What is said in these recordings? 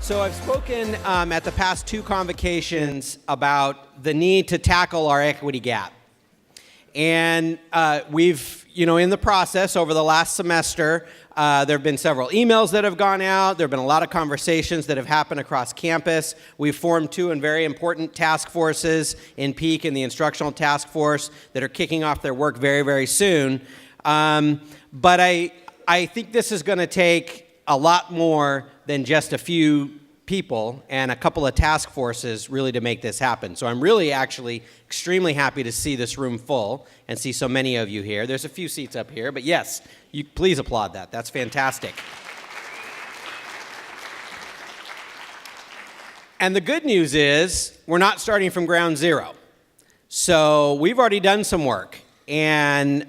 So I've spoken at the past two convocations about the need to tackle our equity gap. And we've, in the process over the last semester, there have been several emails that have gone out. There have been a lot of conversations that have happened across campus. We've formed two very important task forces in Peak and the Instructional Task Force that are kicking off their work very, very soon. But I think this is going to take a lot more than just a few people and a couple of task forces really to make this happen. So I'm really actually extremely happy to see this room full and see so many of you here. There's a few seats up here, but yes, you please applaud that. That's fantastic. And the good news is we're not starting from ground zero. So we've already done some work, and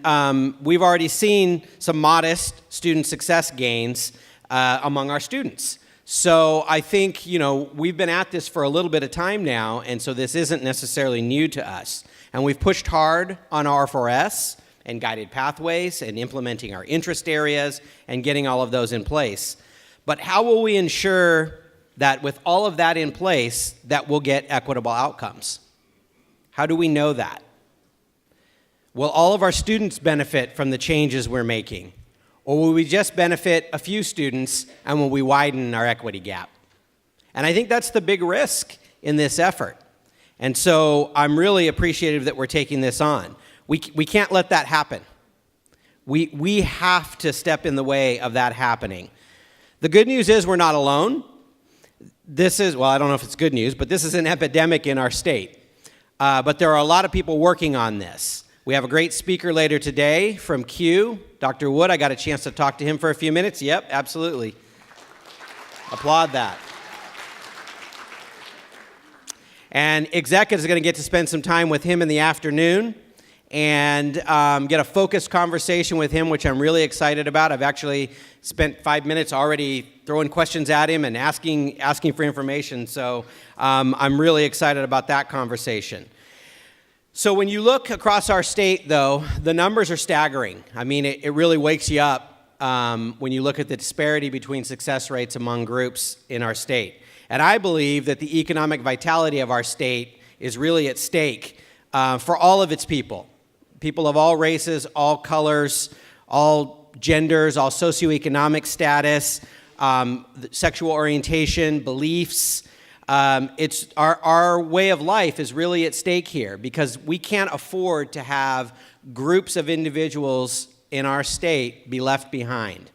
we've already seen some modest student success gains among our students. So I think, we've been at this for a little bit of time now, and so this isn't necessarily new to us. And we've pushed hard on R4S and guided pathways and implementing our interest areas and getting all of those in place. But how will we ensure that with all of that in place, that we'll get equitable outcomes? How do we know that? Will all of our students benefit from the changes we're making? Or will we just benefit a few students, and will we widen our equity gap? And I think that's the big risk in this effort. And so I'm really appreciative that we're taking this on. We can't let that happen. We have to step in the way of that happening. The good news is we're not alone. This is, I don't know if it's good news, but this is an epidemic in our state. But there are a lot of people working on this. We have a great speaker later today from Q, Dr. Wood. I got a chance to talk to him for a few minutes. Yep, absolutely. Applaud that. And Exec is going to get to spend some time with him in the afternoon and get a focused conversation with him, which I'm really excited about. I've actually spent 5 minutes already throwing questions at him and asking for information. So I'm really excited about that conversation. So when you look across our state, though, the numbers are staggering. I mean, it really wakes you up when you look at the disparity between success rates among groups in our state. And I believe that the economic vitality of our state is really at stake for all of its people. People of all races, all colors, all genders, all socioeconomic status, sexual orientation, beliefs. It's our way of life is really at stake here because we can't afford to have groups of individuals in our state be left behind,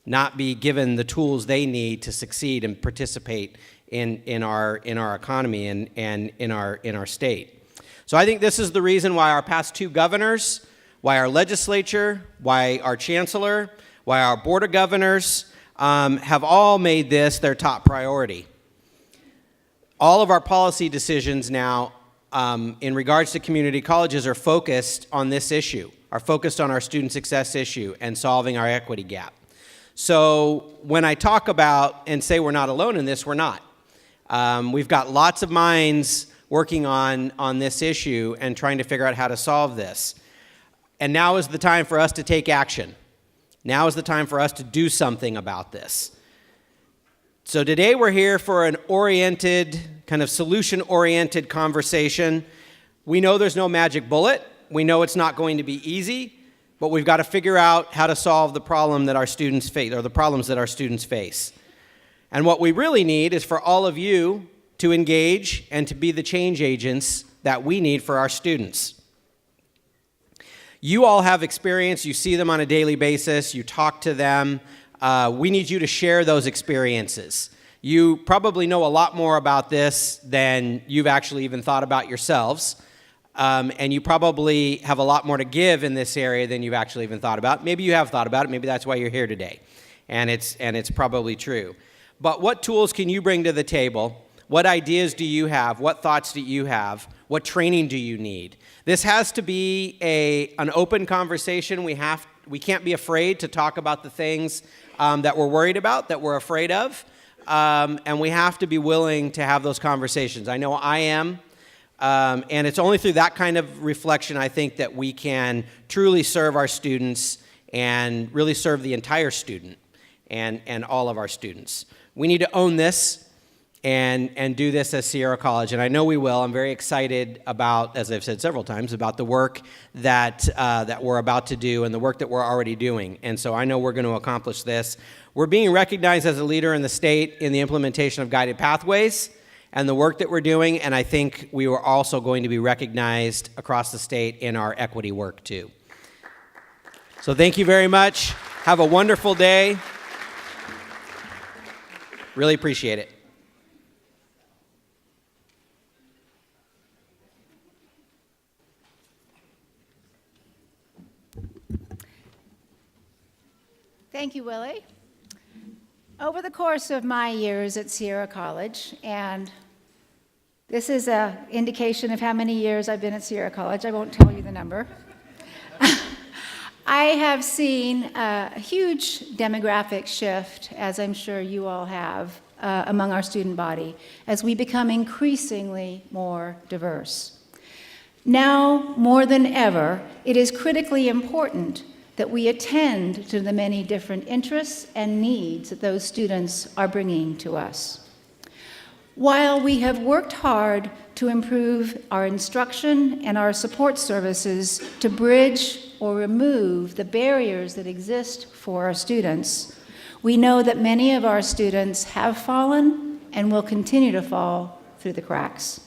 not be given the tools they need to succeed and participate in our economy and in our state. So I think this is the reason why our past two governors, why our legislature, why our chancellor, why our board of governors have all made this their top priority. All of our policy decisions now in regards to community colleges are focused on this issue, are focused on our student success issue and solving our equity gap. So when I talk about and say we're not alone in this, we're not. We've got lots of minds working on this issue and trying to figure out how to solve this. And now is the time for us to take action. Now is the time for us to do something about this. So today we're here for an oriented, kind of solution-oriented conversation. We know there's no magic bullet. We know it's not going to be easy, but we've got to figure out how to solve the problem that our students face, or the problems that our students face. And what we really need is for all of you to engage and to be the change agents that we need for our students. You all have experience. You see them on a daily basis. You talk to them. We need you to share those experiences. You probably know a lot more about this than you've actually even thought about yourselves. And you probably have a lot more to give in this area than you've actually even thought about. Maybe you have thought about it. Maybe that's why you're here today. And it's probably true. But what tools can you bring to the table? What ideas do you have? What thoughts do you have? What training do you need? This has to be an open conversation. We can't be afraid to talk about the things that we're worried about, that we're afraid of, and we have to be willing to have those conversations. I know I am, and it's only through that kind of reflection, I think, that we can truly serve our students and really serve the entire student and all of our students. We need to own this and do this as Sierra College, and I know we will. I'm very excited about, as I've said several times, about the work that we're about to do and the work that we're already doing. And so I know we're going to accomplish this. We're being recognized as a leader in the state in the implementation of guided pathways and the work that we're doing, and I think we are also going to be recognized across the state in our equity work too. So thank you very much. Have a wonderful day. Really appreciate it. Thank you, Willie. Over the course of my years at Sierra College, and this is an indication of how many years I've been at Sierra College, I won't tell you the number, I have seen a huge demographic shift, as I'm sure you all have, among our student body, as we become increasingly more diverse. Now, more than ever, it is critically important that we attend to the many different interests and needs that those students are bringing to us. While we have worked hard to improve our instruction and our support services to bridge or remove the barriers that exist for our students, we know that many of our students have fallen and will continue to fall through the cracks.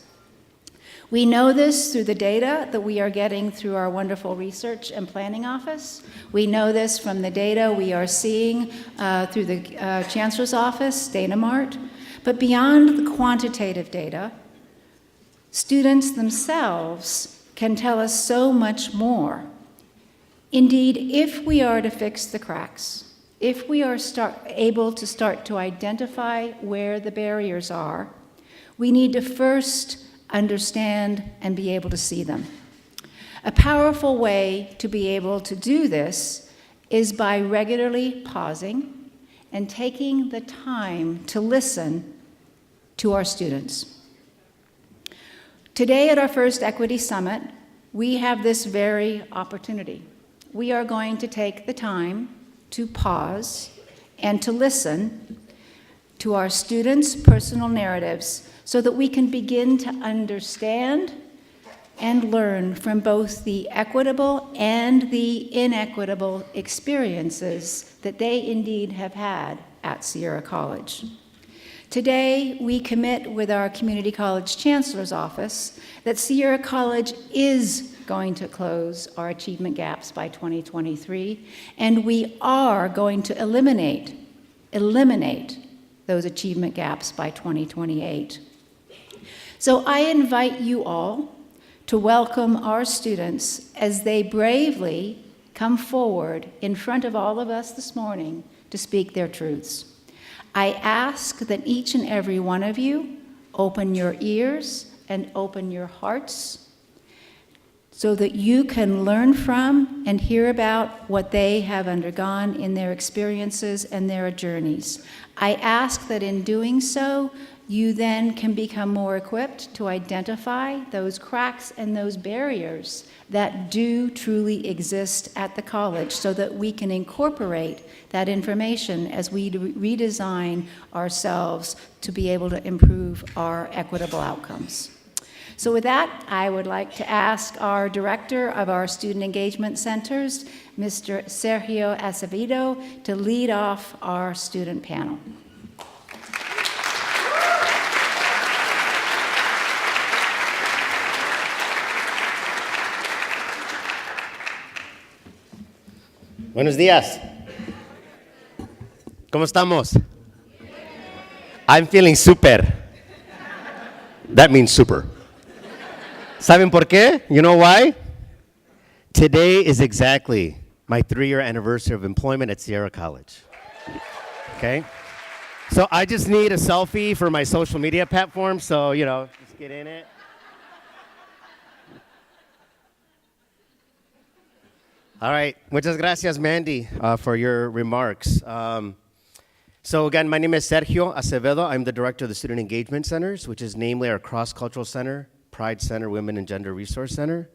We know this through the data that we are getting through our wonderful research and planning office. We know this from the data we are seeing through the Chancellor's office, Data Mart. But beyond the quantitative data, students themselves can tell us so much more. Indeed, if we are to fix the cracks, if we are able to start to identify where the barriers are, we need to first understand and be able to see them. A powerful way to be able to do this is by regularly pausing and taking the time to listen to our students. Today at our first Equity Summit, we have this very opportunity. We are going to take the time to pause and to listen to our students' personal narratives so that we can begin to understand and learn from both the equitable and the inequitable experiences that they indeed have had at Sierra College. Today, we commit with our Community College Chancellor's Office that Sierra College is going to close our achievement gaps by 2023, and we are going to eliminate those achievement gaps by 2028. So I invite you all to welcome our students as they bravely come forward in front of all of us this morning to speak their truths. I ask that each and every one of you open your ears and open your hearts so that you can learn from and hear about what they have undergone in their experiences and their journeys. I ask that in doing so, you then can become more equipped to identify those cracks and those barriers that do truly exist at the college so that we can incorporate that information as we redesign ourselves to be able to improve our equitable outcomes. So with that, I would like to ask our director of our Student Engagement Centers, Mr. Sergio Acevedo, to lead off our student panel. Buenos días. ¿Cómo estamos? I'm feeling super. That means super. ¿Saben por qué? You know why? Today is exactly my 3-year anniversary of employment at Sierra College. Okay? So I just need a selfie for my social media platform, so, just get in it. All right. Muchas gracias, Mandy, for your remarks. So again, my name is Sergio Acevedo. I'm the director of the Student Engagement Centers, which is namely our Cross-Cultural Center, Pride Center, Women and Gender Resource Center.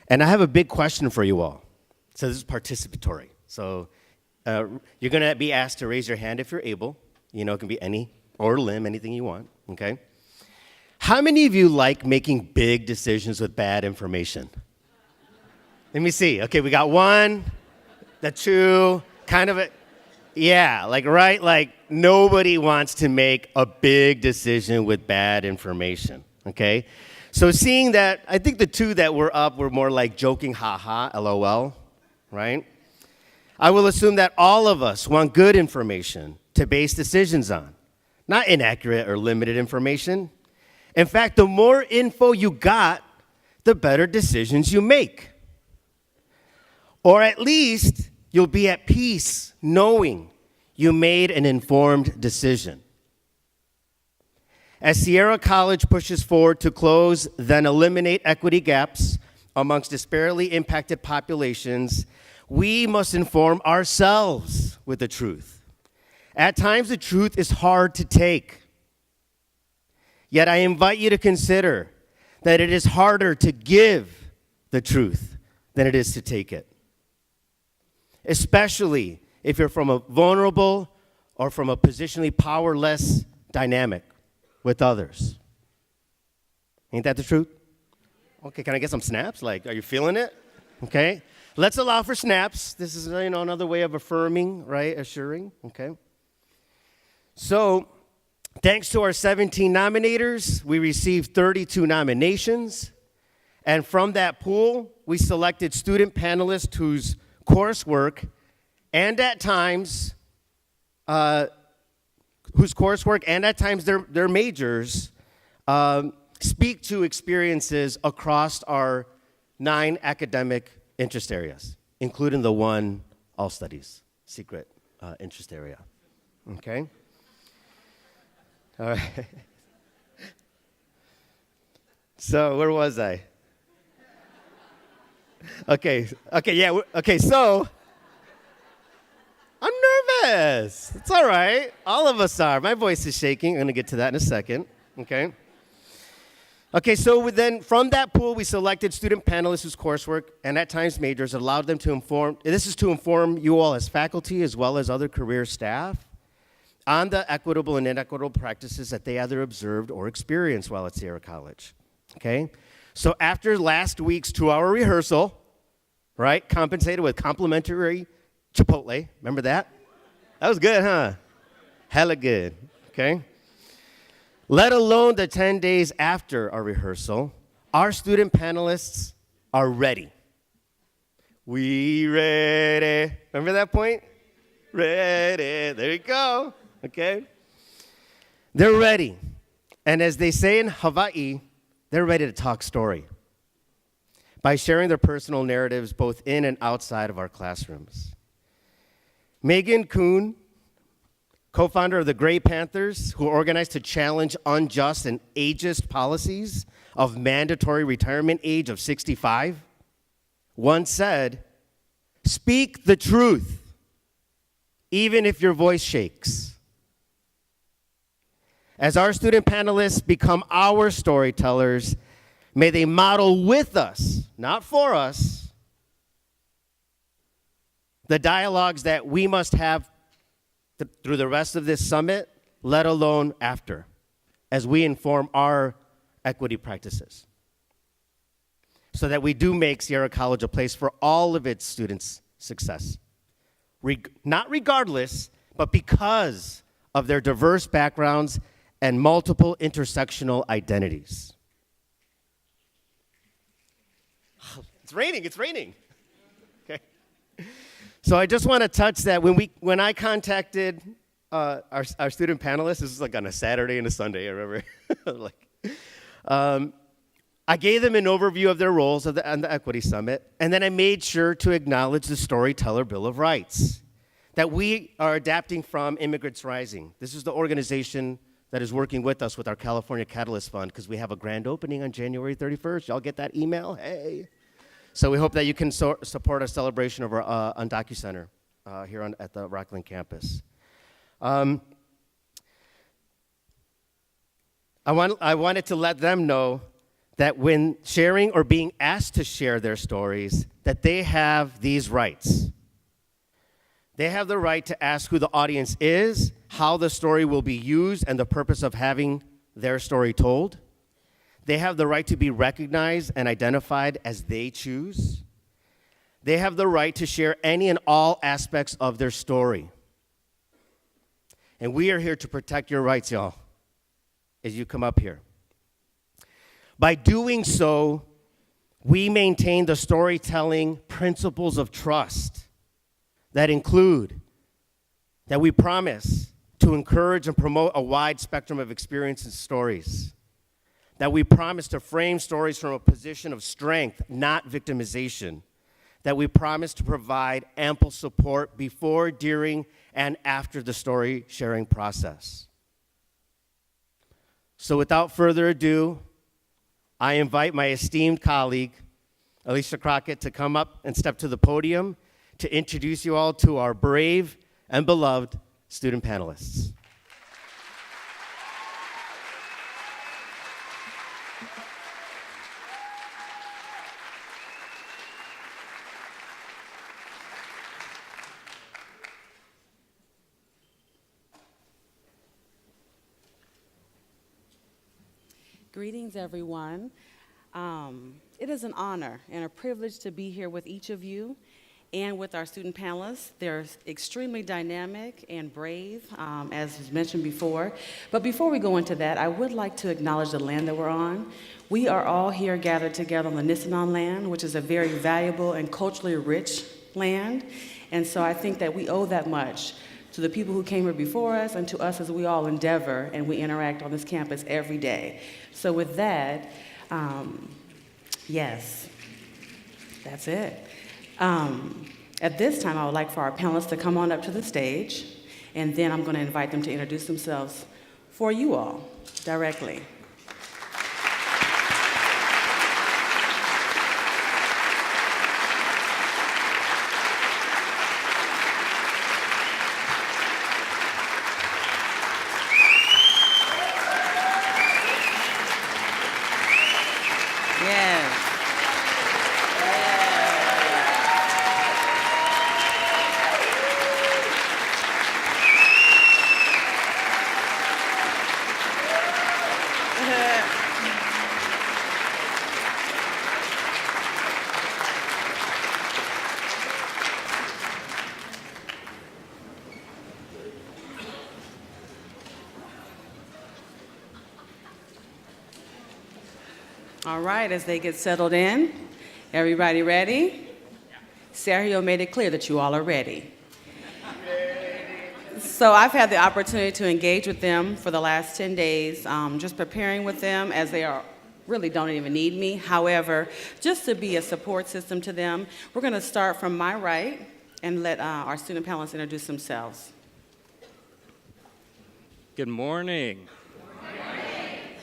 And I have a big question for you all. So this is participatory. So You're going to be asked to raise your hand if you're able. You know, it can be any or limb, anything you want, okay? How many of you like making big decisions with bad information? Let me see. Okay, we got one, the two, kind of a, yeah, right? Like nobody wants to make a big decision with bad information, okay? So seeing that, I think the two that were up were more like joking, haha, LOL, right? I will assume that all of us want good information to base decisions on, not inaccurate or limited information. In fact, the more info you got, the better decisions you make. Or at least you'll be at peace knowing you made an informed decision. As Sierra College pushes forward to close, then eliminate equity gaps amongst disparately impacted populations, we must inform ourselves with the truth. At times, the truth is hard to take. Yet I invite you to consider that it is harder to give the truth than it is to take it, especially if you're from a vulnerable or from a positionally powerless dynamic with others. Ain't that the truth? Okay, can I get some snaps? Like, are you feeling it? Okay. Let's allow for snaps. This is, another way of affirming, right? Assuring, okay? So, thanks to our 17 nominators, we received 32 nominations. And from that pool, we selected student panelists whose coursework and at times their majors speak to experiences across our 9 academic interest areas, including the one all studies, secret interest area. Okay? All right. So where was I? Okay, so I'm nervous. It's all right. All of us are. My voice is shaking. I'm going to get to that in a second, okay? Okay, so then from that pool, we selected student panelists whose coursework and at times majors allowed them to inform, this is to inform you all as faculty as well as other career staff on the equitable and inequitable practices that they either observed or experienced while at Sierra College, okay? So after last week's 2-hour rehearsal, right, compensated with complimentary Chipotle, remember that? That was good, huh? Hella good, okay? Let alone the 10 days after our rehearsal, our student panelists are ready. We ready. Remember that point? Ready. There you go. Okay? They're ready. And as they say in Hawaii, they're ready to talk story by sharing their personal narratives both in and outside of our classrooms. Megan Kuhn, co-founder of the Gray Panthers, who organized to challenge unjust and ageist policies of mandatory retirement age of 65, once said, "Speak the truth, even if your voice shakes." As our student panelists become our storytellers, may they model with us, not for us, the dialogues that we must have through the rest of this summit, let alone after, as we inform our equity practices, so that we do make Sierra College a place for all of its students' success. Not regardless, but because of their diverse backgrounds and multiple intersectional identities. It's raining. Okay. So I just want to touch that when I contacted our student panelists, this was like on a Saturday and a Sunday, I remember. I gave them an overview of their roles on the Equity Summit, and then I made sure to acknowledge the Storyteller Bill of Rights that we are adapting from Immigrants Rising. This is the organization that is working with us with our California Catalyst Fund, because we have a grand opening on January 31st. Y'all get that email? Hey. So we hope that you can support our celebration of our UndocuCenter here at the Rocklin campus. I wanted to let them know that when sharing or being asked to share their stories, that they have these rights. They have the right to ask who the audience is, how the story will be used, and the purpose of having their story told. They have the right to be recognized and identified as they choose. They have the right to share any and all aspects of their story. And we are here to protect your rights, y'all, as you come up here. By doing so, we maintain the storytelling principles of trust that include that we promise to encourage and promote a wide spectrum of experiences and stories, that we promise to frame stories from a position of strength, not victimization, that we promise to provide ample support before, during, and after the story sharing process. So without further ado, I invite my esteemed colleague, Alicia Crockett, to come up and step to the podium to introduce you all to our brave and beloved student panelists. Greetings, everyone. It is an honor and a privilege to be here with each of you and with our student panelists. They're extremely dynamic and brave, as was mentioned before. But before we go into that, I would like to acknowledge the land that we're on. We are all here gathered together on the Nisenan land, which is a very valuable and culturally rich land. And so I think that we owe that much to the people who came here before us and to us as we all endeavor and we interact on this campus every day. So with that, yes, that's it. At this time, I would like for our panelists to come on up to the stage, and then I'm going to invite them to introduce themselves for you all directly. All right, as they get settled in, everybody ready? Sergio made it clear that you all are ready. So I've had the opportunity to engage with them for the last 10 days, just preparing with them as they really don't even need me. However, just to be a support system to them, we're going to start from my right and let our student panelists introduce themselves. Good morning.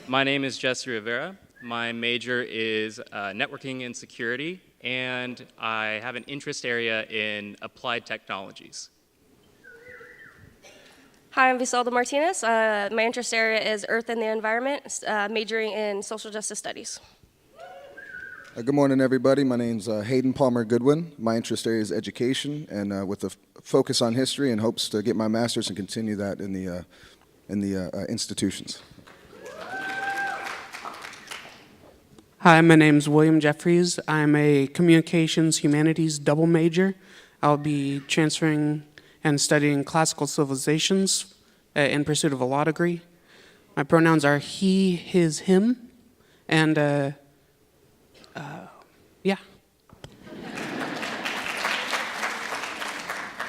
My name is Jesse Rivera. My major is networking and security, and I have an interest area in applied technologies. Hi, I'm Visalda Martinez. My interest area is Earth and the Environment, majoring in Social Justice Studies. Good morning, everybody. My name's Hayden Palmer Goodwin. My interest area is education, and with a focus on history, and hopes to get my master's and continue that in the institutions. Hi, my name's William Jeffries. I'm a communications humanities double major. I'll be transferring and studying classical civilizations in pursuit of a law degree. My pronouns are he, his, him, and yeah.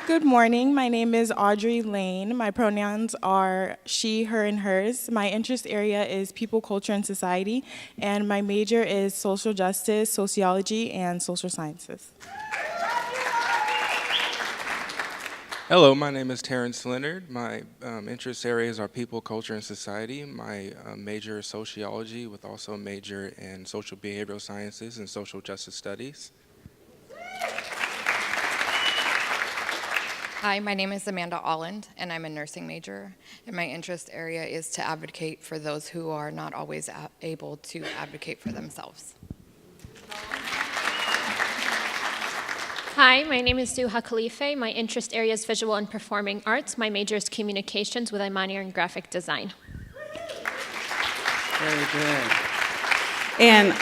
Good morning. My name is Audrey Lane. My pronouns are she, her, and hers. My interest area is people, culture, and society, and my major is social justice, sociology, and social sciences. Hello, my name is Terrence Leonard. My interest areas are people, culture, and society. My major is sociology with also a major in social behavioral sciences and social justice studies. Hi, my name is Amanda Alland, and I'm a nursing major, and my interest area is to advocate for those who are not always able to advocate for themselves. Hi, my name is Zuha Khalife. My interest area is visual and performing arts. My major is communications with a minor in graphic design. Very good. And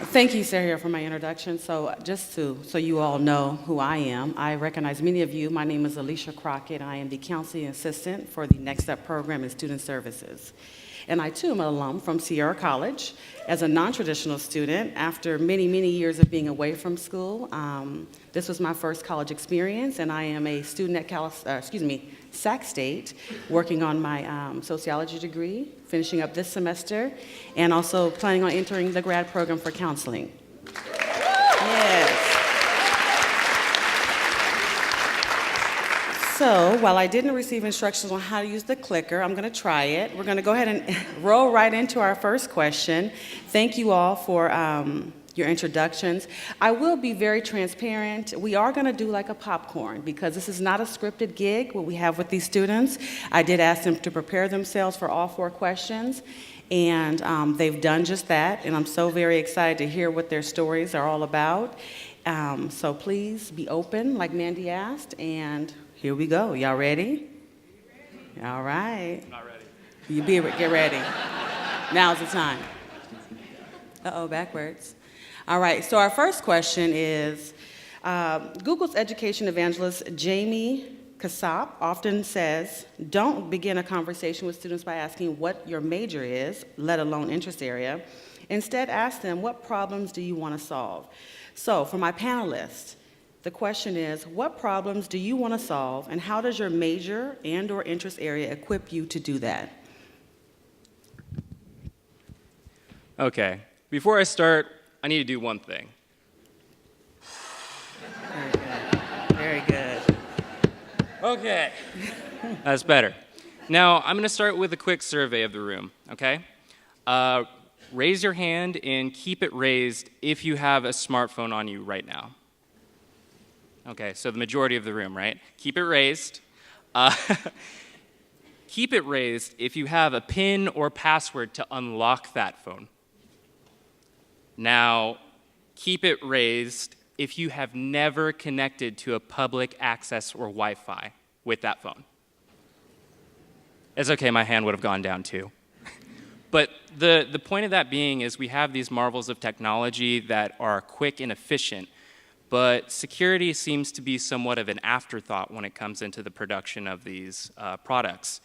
thank you, Sarah, for my introduction. So so you all know who I am, I recognize many of you. My name is Alicia Crockett. I am the counseling assistant for the Next Step program in student services. And I, too, am an alum from Sierra College. As a non-traditional student, after many, many years of being away from school, this was my first college experience, and I am a student at Sac State, working on my sociology degree, finishing up this semester, and also planning on entering the grad program for counseling. Yes. So while I didn't receive instructions on how to use the clicker, I'm going to try it. We're going to go ahead and roll right into our first question. Thank you all for your introductions. I will be very transparent. We are going to do like a popcorn because this is not a scripted gig, what we have with these students. I did ask them to prepare themselves for all 4 questions, and they've done just that, and I'm so very excited to hear what their stories are all about. So please be open, like Mandy asked, and here we go. Y'all ready? All right. Not ready. Get ready. Now's the time. Uh-oh, backwards. All right, so our first question is, Google's education evangelist Jamie Kasap often says, don't begin a conversation with students by asking what your major is, let alone interest area. Instead, ask them, what problems do you want to solve? So for my panelists, the question is, what problems do you want to solve, and how does your major and/or interest area equip you to do that? Okay, before I start, I need to do one thing. Very good. Very good. Okay, that's better. Now, I'm going to start with a quick survey of the room, okay? Raise your hand and keep it raised if you have a smartphone on you right now. Okay, so the majority of the room, right? Keep it raised. Keep it raised if you have a PIN or password to unlock that phone. Now, keep it raised if you have never connected to a public access or Wi-Fi with that phone. It's okay, my hand would have gone down too. But the point of that being is we have these marvels of technology that are quick and efficient, but security seems to be somewhat of an afterthought when it comes into the production of these products.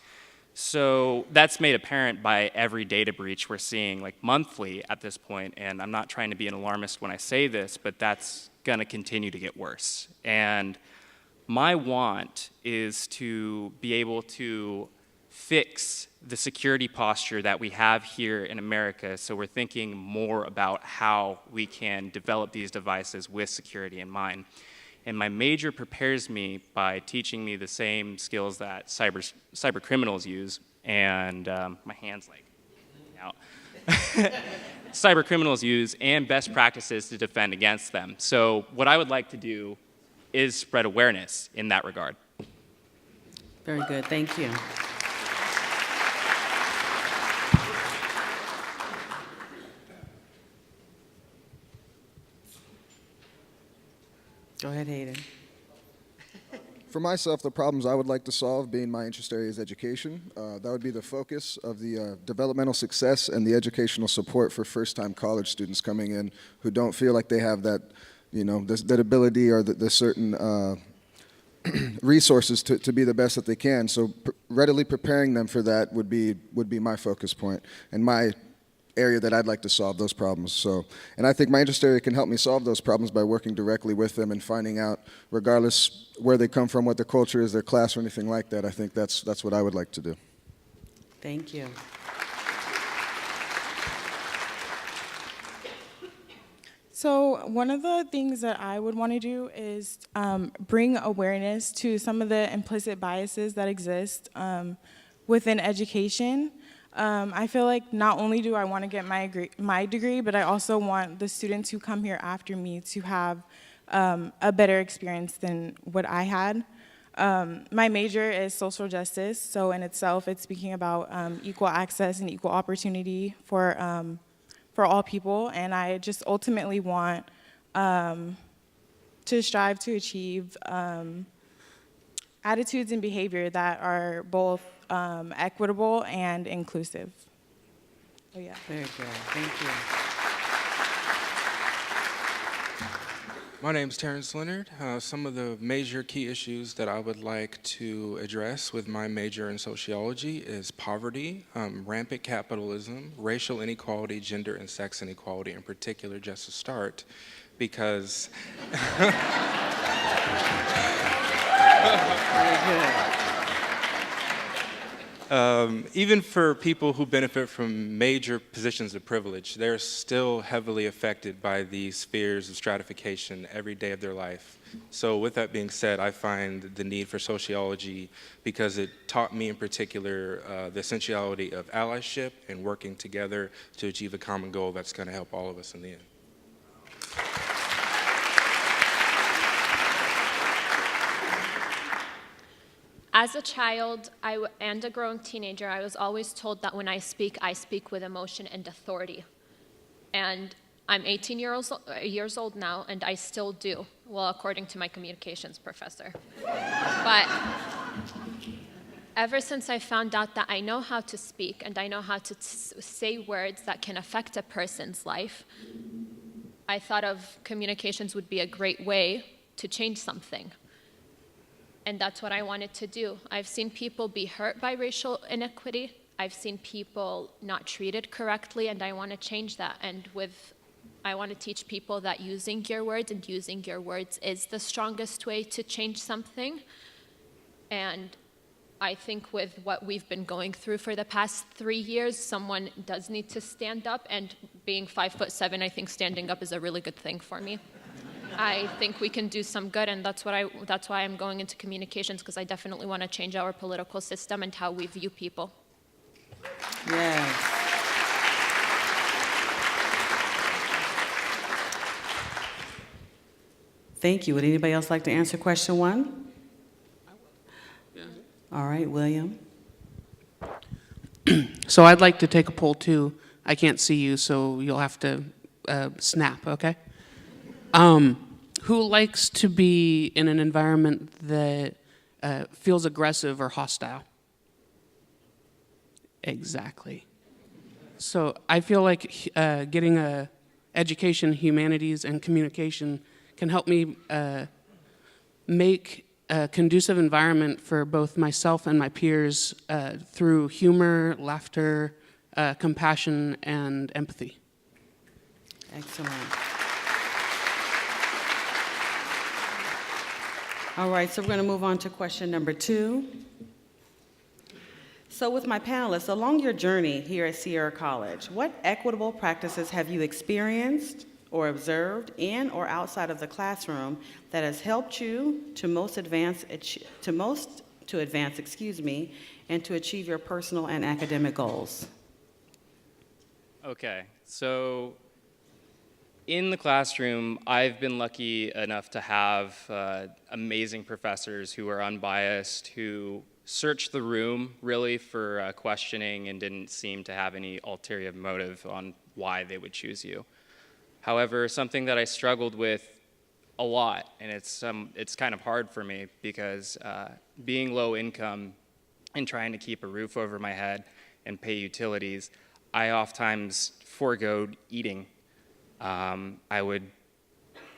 So that's made apparent by every data breach we're seeing, like monthly at this point, and I'm not trying to be an alarmist when I say this, but that's going to continue to get worse. And my want is to be able to fix the security posture that we have here in America, so we're thinking more about how we can develop these devices with security in mind. And my major prepares me by teaching me the same skills that cyber criminals use, and my hand's like out. Cyber criminals use and best practices to defend against them. So what I would like to do is spread awareness in that regard. Very good, thank you. Go ahead, Hayden. For myself, the problems I would like to solve, being my interest area is education, that would be the focus of the developmental success and the educational support for first-time college students coming in who don't feel like they have that, that ability or the certain resources to be the best that they can. So readily preparing them for that would be my focus point and my area that I'd like to solve those problems. So, and I think my interest area can help me solve those problems by working directly with them and finding out, regardless where they come from, what their culture is, their class, or anything like that. I think that's what I would like to do. Thank you. So one of the things that I would want to do is bring awareness to some of the implicit biases that exist within education. I feel like not only do I want to get my degree, but I also want the students who come here after me to have a better experience than what I had. My major is social justice, so in itself, it's speaking about equal access and equal opportunity for all people, and I just ultimately want to strive to achieve attitudes and behavior that are both equitable and inclusive. Oh, yeah. Very good. Thank you. My name's Terrence Leonard. Some of the major key issues that I would like to address with my major in sociology is poverty, rampant capitalism, racial inequality, gender and sex inequality in particular, just to start, because even for people who benefit from major positions of privilege, they're still heavily affected by these spheres of stratification every day of their life. So with that being said, I find the need for sociology because it taught me in particular the essentiality of allyship and working together to achieve a common goal that's going to help all of us in the end. As a child and a growing teenager, I was always told that when I speak with emotion and authority. And I'm 18 years old now, and I still do, well, according to my communications professor. But ever since I found out that I know how to speak and I know how to say words that can affect a person's life, I thought of communications would be a great way to change something. And that's what I wanted to do. I've seen people be hurt by racial inequity. I've seen people not treated correctly, and I want to change that. And I want to teach people that using your words is the strongest way to change something. And I think with what we've been going through for the past 3 years, someone does need to stand up. And being 5'7", I think standing up is a really good thing for me. I think we can do some good, and that's why I'm going into communications, because I definitely want to change our political system and how we view people. Yes. Thank you. Would anybody else like to answer question 1? Yeah. All right, William. So I'd like to take a poll too. I can't see you, so you'll have to snap, okay? Who likes to be in an environment that feels aggressive or hostile? Exactly. So I feel like getting a education, humanities, and communication can help me make a conducive environment for both myself and my peers through humor, laughter, compassion, and empathy. Excellent. All right, so we're going to move on to question number 2. So with my panelists, along your journey here at Sierra College, what equitable practices have you experienced or observed in or outside of the classroom that has helped you to advance, and to achieve your personal and academic goals? Okay, so in the classroom, I've been lucky enough to have amazing professors who are unbiased, who searched the room really for questioning and didn't seem to have any ulterior motive on why they would choose you. However, something that I struggled with a lot, and it's kind of hard for me because being low income and trying to keep a roof over my head and pay utilities, I oftentimes forgoed eating. I would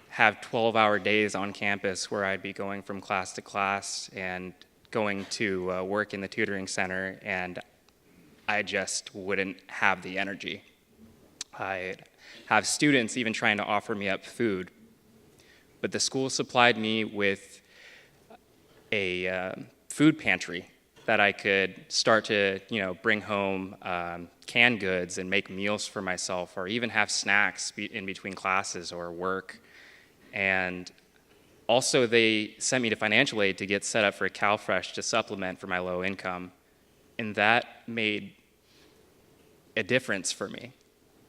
have 12-hour days on campus where I'd be going from class to class and going to work in the tutoring center, and I just wouldn't have the energy. I'd have students even trying to offer me up food, but the school supplied me with a food pantry that I could start to, bring home canned goods and make meals for myself, or even have snacks in between classes or work. And also, they sent me to financial aid to get set up for a CalFresh to supplement for my low income, and that made a difference for me.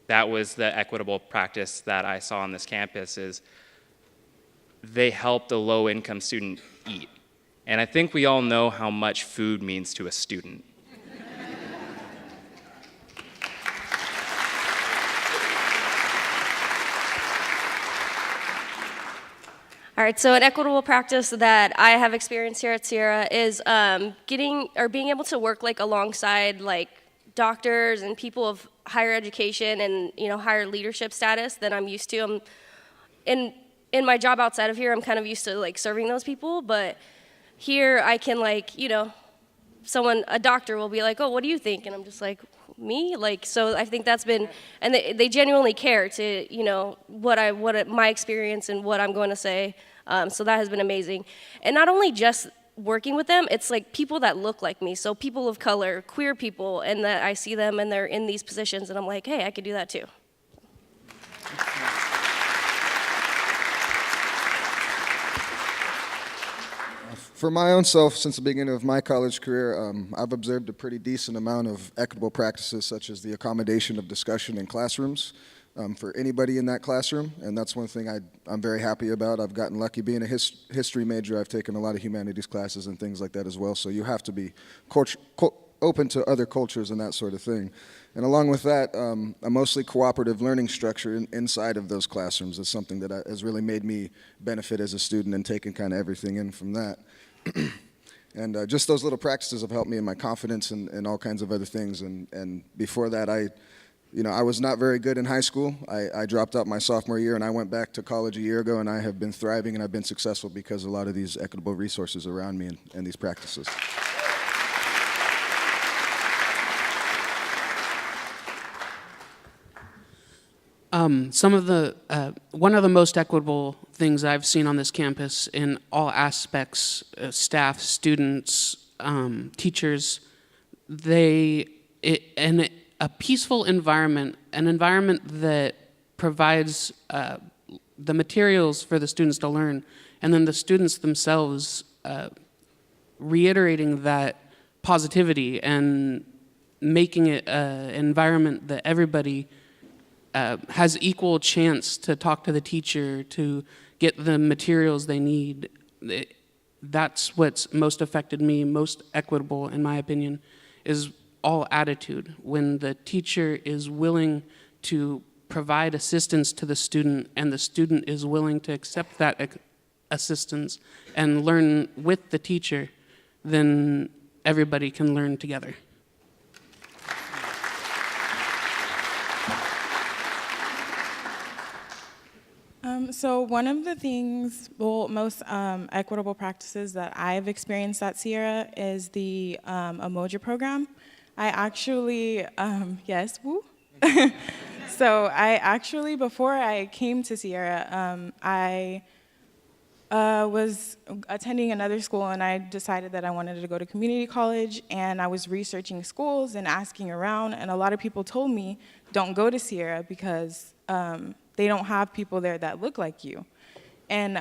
That was the equitable practice that I saw on this campus, is they helped a low-income student eat. And I think we all know how much food means to a student. All right, so an equitable practice that I have experienced here at Sierra is being able to work like alongside like doctors and people of higher education and higher leadership status than I'm used to. In my job outside of here, I'm kind of used to like serving those people, but here I can a doctor will be like, oh, what do you think? And I'm just like, me? So I think that's been, and they genuinely care to, my experience and what I'm going to say. So that has been amazing. And not only just working with them, it's like people that look like me. So people of color, queer people, and that I see them and they're in these positions and I'm like, hey, I could do that too. For my own self, since the beginning of my college career, I've observed a pretty decent amount of equitable practices, such as the accommodation of discussion in classrooms for anybody in that classroom, and that's one thing I'm very happy about. I've gotten lucky being a history major. I've taken a lot of humanities classes and things like that as well, so you have to be open to other cultures and that sort of thing. And along with that, a mostly cooperative learning structure inside of those classrooms is something that has really made me benefit as a student and taken kind of everything in from that. And just those little practices have helped me in my confidence and all kinds of other things. And before that, I was not very good in high school. I dropped out my sophomore year, and I went back to college a year ago, and I have been thriving and I've been successful because of a lot of these equitable resources around me and these practices. One of the most equitable things I've seen on this campus in all aspects, staff, students, teachers, a peaceful environment, an environment that provides the materials for the students to learn, and then the students themselves reiterating that positivity and making it an environment that everybody has equal chance to talk to the teacher, to get the materials they need. That's what's most affected me, most equitable, in my opinion, is all attitude. When the teacher is willing to provide assistance to the student and the student is willing to accept that assistance and learn with the teacher, then everybody can learn together. So one of the most equitable practices that I've experienced at Sierra is the Emoji program. I actually, yes, woo. So I actually, before I came to Sierra, I was attending another school and I decided that I wanted to go to community college, and I was researching schools and asking around, and a lot of people told me, don't go to Sierra because they don't have people there that look like you. And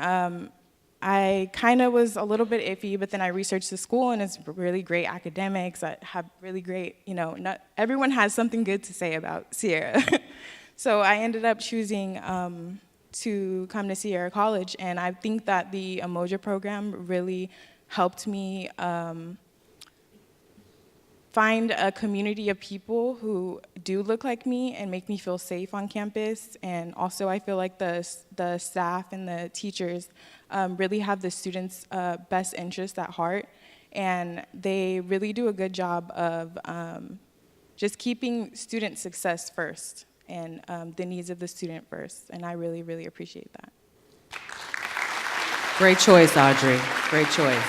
I kind of was a little bit iffy, but then I researched the school, and it's really great academics. I have really great, not everyone has something good to say about Sierra. So I ended up choosing to come to Sierra College, and I think that the Emoji program really helped me find a community of people who do look like me and make me feel safe on campus. And also I feel like the staff and the teachers really have the students' best interest at heart. And they really do a good job of just keeping student success first and the needs of the student first. And I really, really appreciate that. Great choice, Audrey. Great choice.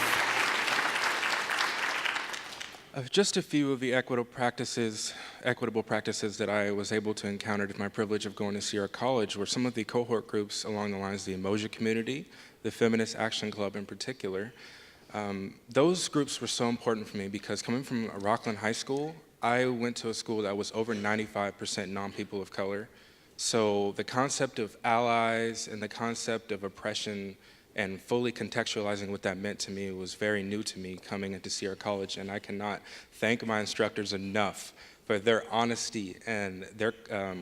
Just a few of the equitable practices that I was able to encounter with my privilege of going to Sierra College were some of the cohort groups along the lines of the Emoji community, the Feminist Action Club in particular. Those groups were so important for me because coming from Rocklin High School, I went to a school that was over 95% non-people of color. So the concept of allies and the concept of oppression and fully contextualizing what that meant to me was very new to me coming into Sierra College, and I cannot thank my instructors enough for their honesty and their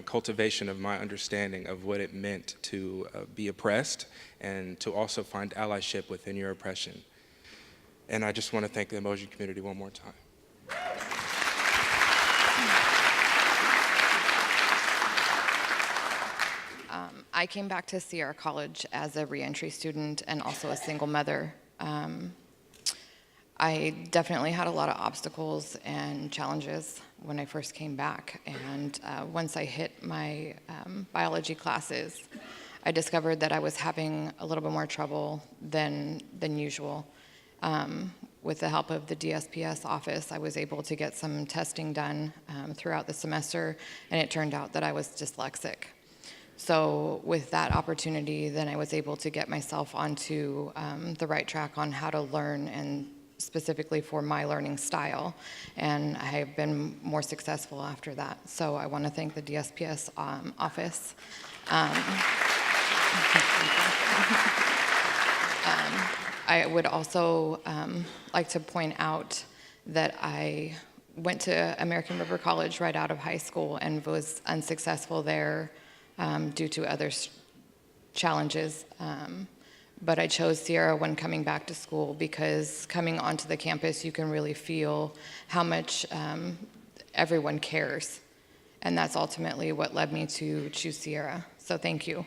cultivation of my understanding of what it meant to be oppressed and to also find allyship within your oppression. And I just want to thank the Emoji community one more time. I came back to Sierra College as a reentry student and also a single mother. I definitely had a lot of obstacles and challenges when I first came back. And once I hit my biology classes, I discovered that I was having a little bit more trouble than usual. With the help of the DSPS office, I was able to get some testing done throughout the semester, and it turned out that I was dyslexic. So with that opportunity, then I was able to get myself onto the right track on how to learn, and specifically for my learning style. And I have been more successful after that. So I want to thank the DSPS office. I would also like to point out that I went to American River College right out of high school and was unsuccessful there due to other challenges. But I chose Sierra when coming back to school because coming onto the campus, you can really feel how much everyone cares. And that's ultimately what led me to choose Sierra. So thank you.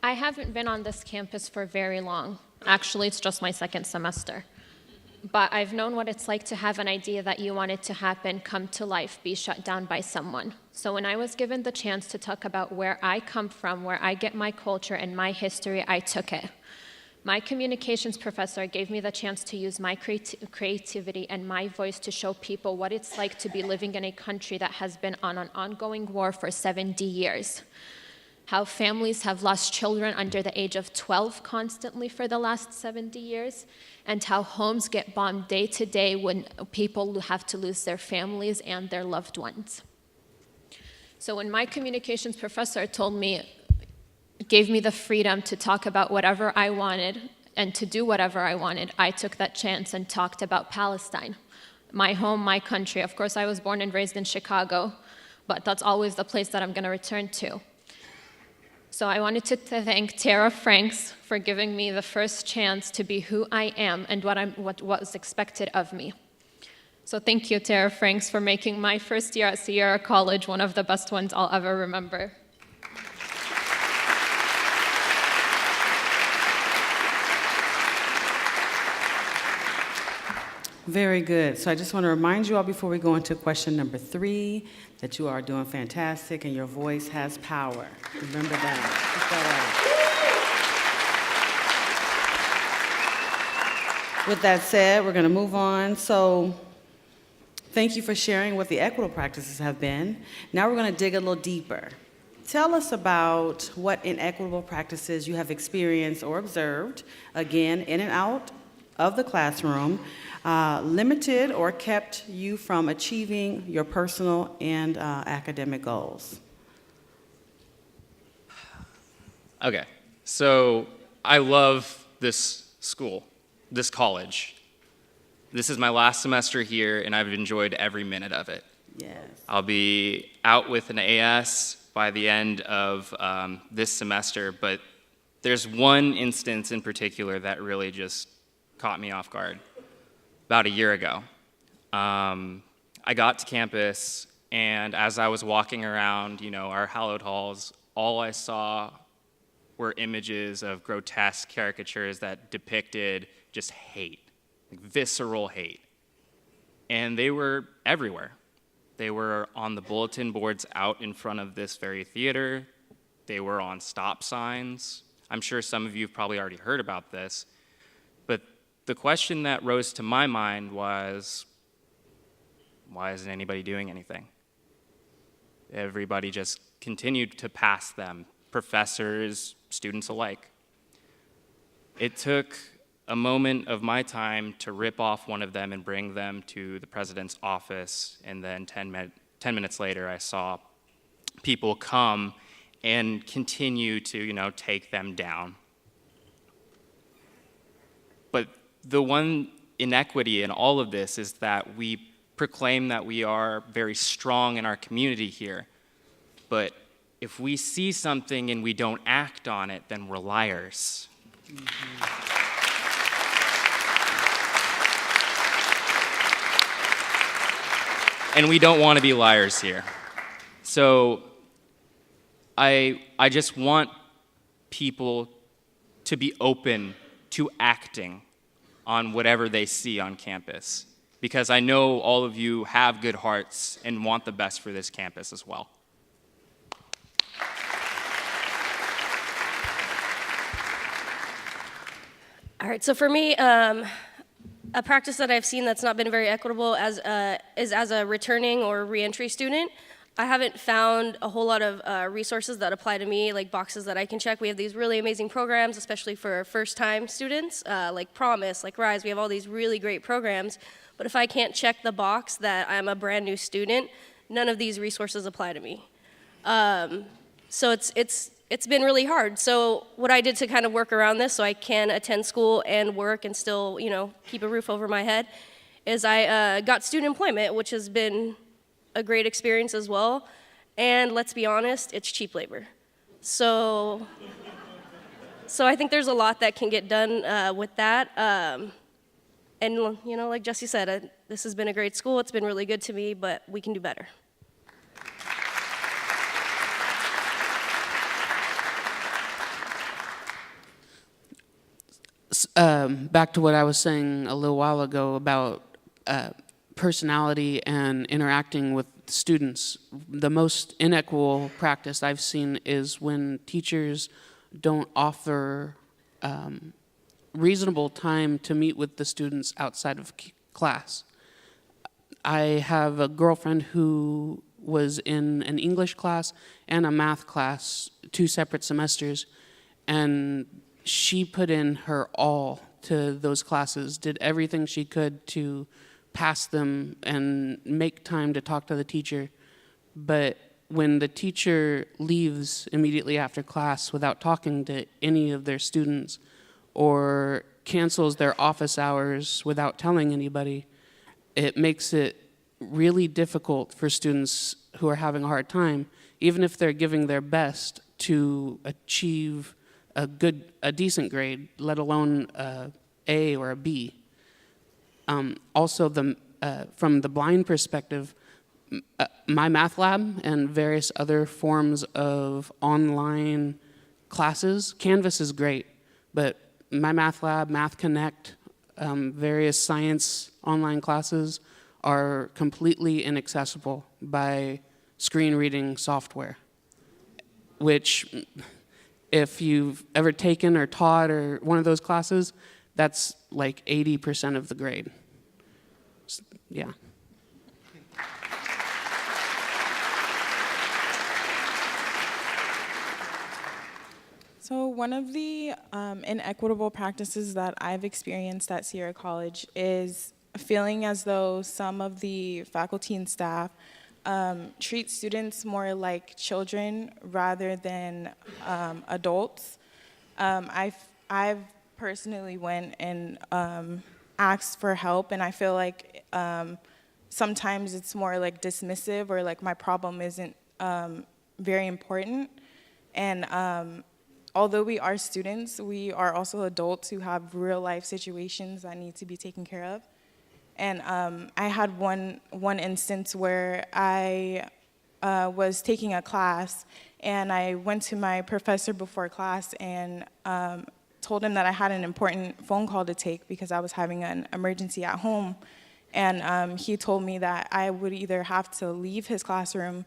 I haven't been on this campus for very long. Actually, it's just my second semester. But I've known what it's like to have an idea that you want it to happen, come to life, be shut down by someone. So when I was given the chance to talk about where I come from, where I get my culture and my history, I took it. My communications professor gave me the chance to use my creativity and my voice to show people what it's like to be living in a country that has been on an ongoing war for 70 years. How families have lost children under the age of 12 constantly for the last 70 years, and how homes get bombed day to day when people have to lose their families and their loved ones. So when my communications professor gave me the freedom to talk about whatever I wanted and to do whatever I wanted, I took that chance and talked about Palestine, my home, my country. Of course, I was born and raised in Chicago, but that's always the place that I'm going to return to. So I wanted to thank Tara Franks for giving me the first chance to be who I am and what was expected of me. So thank you, Tara Franks, for making my first year at Sierra College one of the best ones I'll ever remember. Very good. So I just want to remind you all before we go into question number 3 that you are doing fantastic and your voice has power. Remember that. Keep that up. With that said, we're going to move on. So thank you for sharing what the equitable practices have been. Now we're going to dig a little deeper. Tell us about what inequitable practices you have experienced or observed, again, in and out of the classroom, limited or kept you from achieving your personal and academic goals. Okay, so I love this school, this college. This is my last semester here, and I've enjoyed every minute of it. Yes. I'll be out with an AS by the end of this semester, but there's one instance in particular that really just caught me off guard. About a year ago, I got to campus, and as I was walking around, our hallowed halls, all I saw were images of grotesque caricatures that depicted just hate, like visceral hate. And they were everywhere. They were on the bulletin boards out in front of this very theater. They were on stop signs. I'm sure some of you have probably already heard about this. But the question that rose to my mind was, why isn't anybody doing anything? Everybody just continued to pass them, professors, students alike. It took a moment of my time to rip off one of them and bring them to the president's office, and then 10 minutes later, I saw people come and continue to, take them down. But the one inequity in all of this is that we proclaim that we are very strong in our community here, but if we see something and we don't act on it, then we're liars. and we don't want to be liars here. So I just want people to be open to acting on whatever they see on campus, because I know all of you have good hearts and want the best for this campus as well. All right, so for me, a practice that I've seen that's not been very equitable is as a returning or reentry student. I haven't found a whole lot of resources that apply to me, like boxes that I can check. We have these really amazing programs, especially for first-time students, like Promise, like Rise. We have all these really great programs, but if I can't check the box that I'm a brand new student, none of these resources apply to me. So it's been really hard. So what I did to kind of work around this so I can attend school and work and still, keep a roof over my head is I got student employment, which has been a great experience as well. And let's be honest, it's cheap labor. So I think there's a lot that can get done with that. And like Jesse said, this has been a great school. It's been really good to me, but we can do better. Back to what I was saying a little while ago about personality and interacting with students. The most inequitable practice I've seen is when teachers don't offer reasonable time to meet with the students outside of class. I have a girlfriend who was in an English class and a math class, 2 separate semesters, and she put in her all to those classes, did everything she could to pass them and make time to talk to the teacher. But when the teacher leaves immediately after class without talking to any of their students or cancels their office hours without telling anybody, it makes it really difficult for students who are having a hard time, even if they're giving their best to achieve a decent grade, let alone A or a B. Also, from the blind perspective, my math lab and various other forms of online classes, Canvas is great, but my math lab, Math Connect, various science online classes are completely inaccessible by screen reading software, which if you've ever taken or taught or one of those classes, that's like 80% of the grade. Yeah. So one of the inequitable practices that I've experienced at Sierra College is feeling as though some of the faculty and staff treat students more like children rather than adults. I've personally went and asked for help, and I feel like sometimes it's more like dismissive or like my problem isn't very important. And although we are students, we are also adults who have real life situations that need to be taken care of. And I had one instance where I was taking a class, and I went to my professor before class and told him that I had an important phone call to take because I was having an emergency at home. And he told me that I would either have to leave his classroom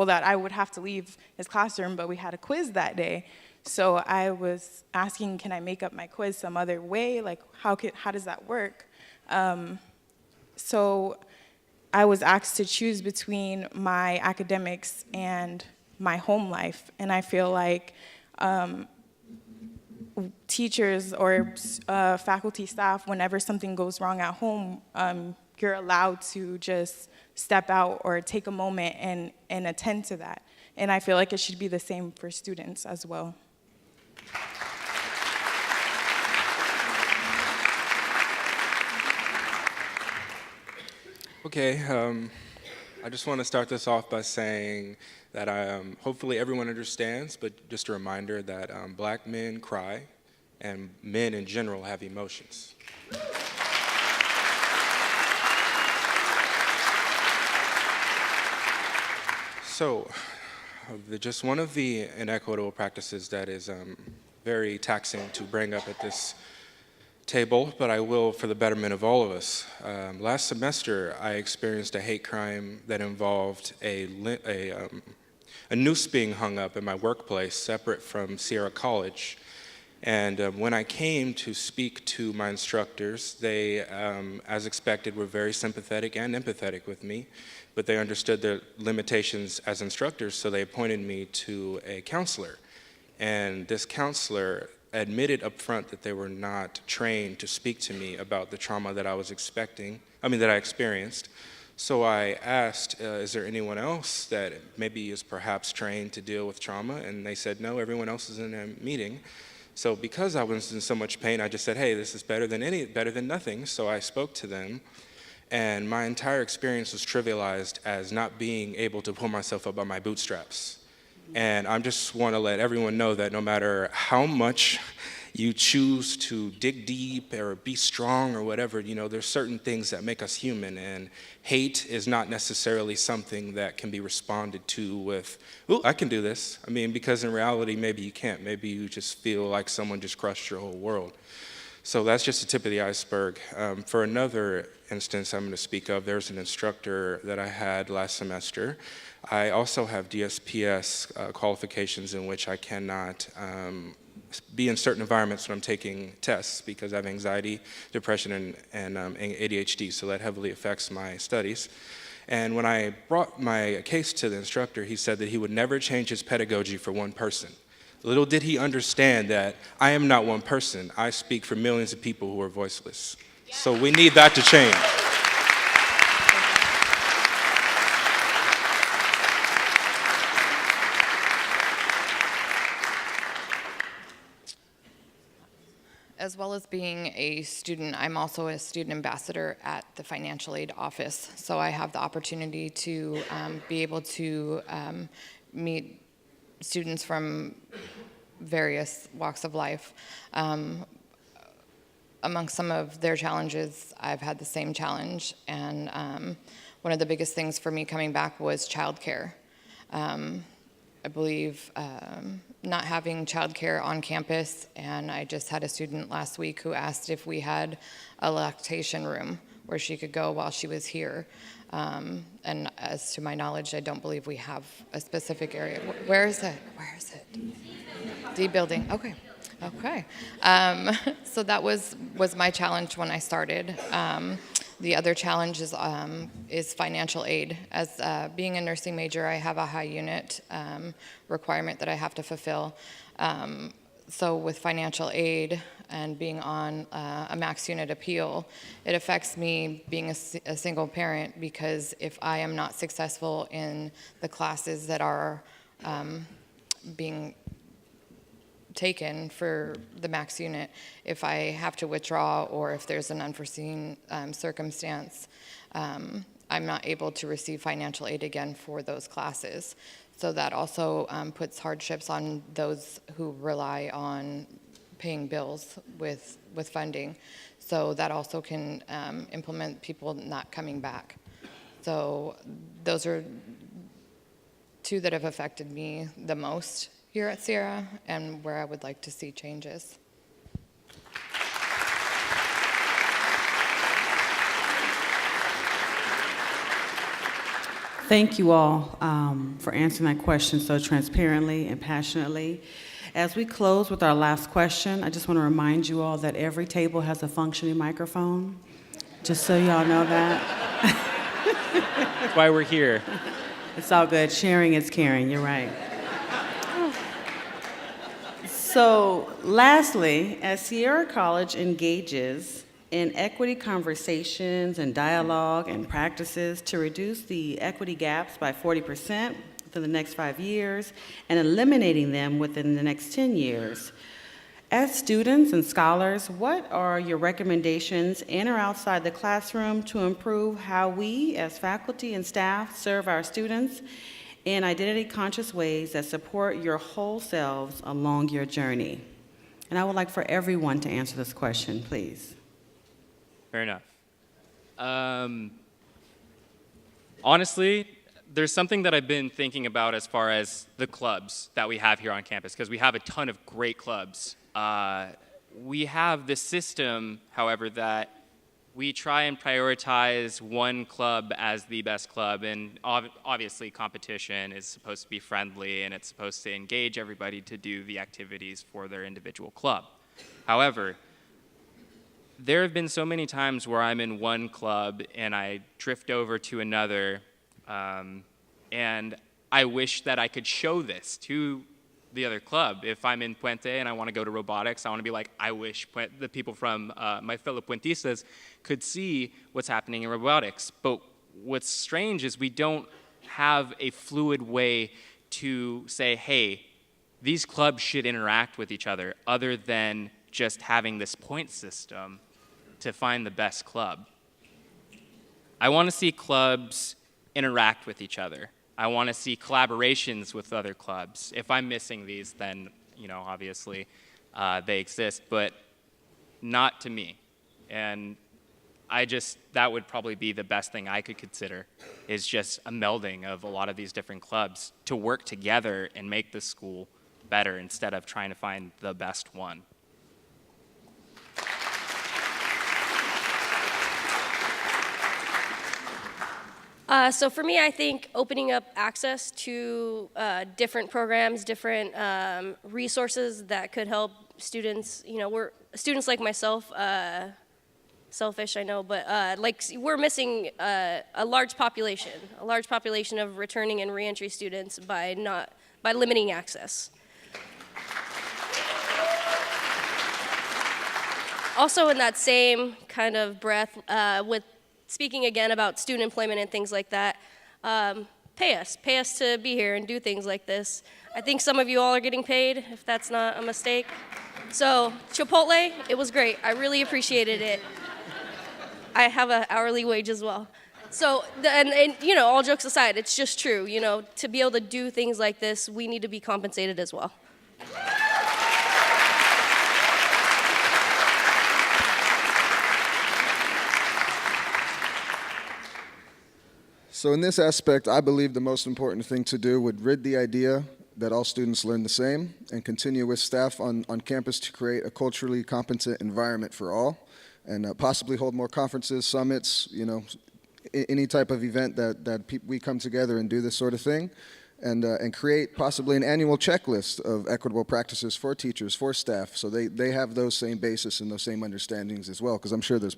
that I would have to leave his classroom, but we had a quiz that day. So I was asking, can I make up my quiz some other way? Like, how does that work? So I was asked to choose between my academics and my home life. And I feel like teachers or faculty staff, whenever something goes wrong at home, you're allowed to just step out or take a moment and attend to that. And I feel like it should be the same for students as well. Okay, I just want to start this off by saying that hopefully everyone understands, but just a reminder that black men cry and men in general have emotions. Just one of the inequitable practices that is very taxing to bring up at this table, but I will for the betterment of all of us. Last semester, I experienced a hate crime that involved a noose being hung up in my workplace, separate from Sierra College. And when I came to speak to my instructors, they, as expected, were very sympathetic and empathetic with me, but they understood the limitations as instructors, so they appointed me to a counselor. And this counselor admitted up front that they were not trained to speak to me about the trauma that I experienced. So I asked, is there anyone else that maybe is perhaps trained to deal with trauma? And they said, no, everyone else is in a meeting. So because I was in so much pain, I just said, hey, this is better than nothing. So I spoke to them, and my entire experience was trivialized as not being able to pull myself up by my bootstraps. And I just want to let everyone know that no matter how much you choose to dig deep or be strong or whatever, there's certain things that make us human, and hate is not necessarily something that can be responded to with, oh, I can do this. Because in reality, maybe you can't. Maybe you just feel like someone just crushed your whole world. So that's just the tip of the iceberg. For another instance I'm going to speak of, there's an instructor that I had last semester. I also have DSPS qualifications in which I cannot be in certain environments when I'm taking tests because I have anxiety, depression, and ADHD, so that heavily affects my studies. And when I brought my case to the instructor, he said that he would never change his pedagogy for one person. Little did he understand that I am not one person. I speak for millions of people who are voiceless. So we need that to change. As well as being a student, I'm also a student ambassador at the financial aid office. So I have the opportunity to be able to meet students from various walks of life. Among some of their challenges, I've had the same challenge, and one of the biggest things for me coming back was childcare. I believe not having childcare on campus, and I just had a student last week who asked if we had a lactation room where she could go while she was here. And as to my knowledge, I don't believe we have a specific area. Where is it? Where is it? D building. Okay. Okay. So that was my challenge when I started. The other challenge is financial aid. As being a nursing major, I have a high unit requirement that I have to fulfill. So with financial aid and being on a max unit appeal, it affects me being a single parent, because if I am not successful in the classes that are being taken for the max unit, if I have to withdraw or if there's an unforeseen circumstance, I'm not able to receive financial aid again for those classes. So that also puts hardships on those who rely on paying bills with funding. So that also can implement people not coming back. So those are two that have affected me the most here at Sierra, and where I would like to see changes. Thank you all for answering that question so transparently and passionately. As we close with our last question, I just want to remind you all that every table has a functioning microphone, just so y'all know that. That's why we're here. It's all good. Sharing is caring. You're right. So, lastly, as Sierra College engages in equity conversations and dialogue and practices to reduce the equity gaps by 40% within the next 5 years and eliminating them within the next 10 years, as students and scholars, what are your recommendations in or outside the classroom to improve how we as faculty and staff serve our students in identity-conscious ways that support your whole selves along your journey? And I would like for everyone to answer this question, please. Fair enough. Honestly, there's something that I've been thinking about as far as the clubs that we have here on campus, because we have a ton of great clubs. We have this system, however, that we try and prioritize one club as the best club, and obviously competition is supposed to be friendly and it's supposed to engage everybody to do the activities for their individual club. However, there have been so many times where I'm in one club and I drift over to another, and I wish that I could show this to the other club. If I'm in Puente and I want to go to robotics, I want to be like, I wish the people from my fellow Puentistas could see what's happening in robotics. But what's strange is we don't have a fluid way to say, hey, these clubs should interact with each other than just having this point system to find the best club. I want to see clubs interact with each other. I want to see collaborations with other clubs. If I'm missing these, then, obviously they exist, but not to me. And that would probably be the best thing I could consider, is just a melding of a lot of these different clubs to work together and make the school better instead of trying to find the best one. So for me, I think opening up access to different programs, different resources that could help students, we're students like myself, selfish, I know, but we're missing a large population of returning and reentry students by limiting access. Also in that same kind of breath, with speaking again about student employment and things like that, pay us to be here and do things like this. I think some of you all are getting paid, if that's not a mistake. So Chipotle, it was great. I really appreciated it. I have an hourly wage as well. So, and all jokes aside, it's just true. To be able to do things like this, we need to be compensated as well. So in this aspect, I believe the most important thing to do would rid the idea that all students learn the same and continue with staff on campus to create a culturally competent environment for all, and possibly hold more conferences, summits, any type of event that we come together and do this sort of thing, and create possibly an annual checklist of equitable practices for teachers, for staff, so they have those same basis and those same understandings as well, because I'm sure there's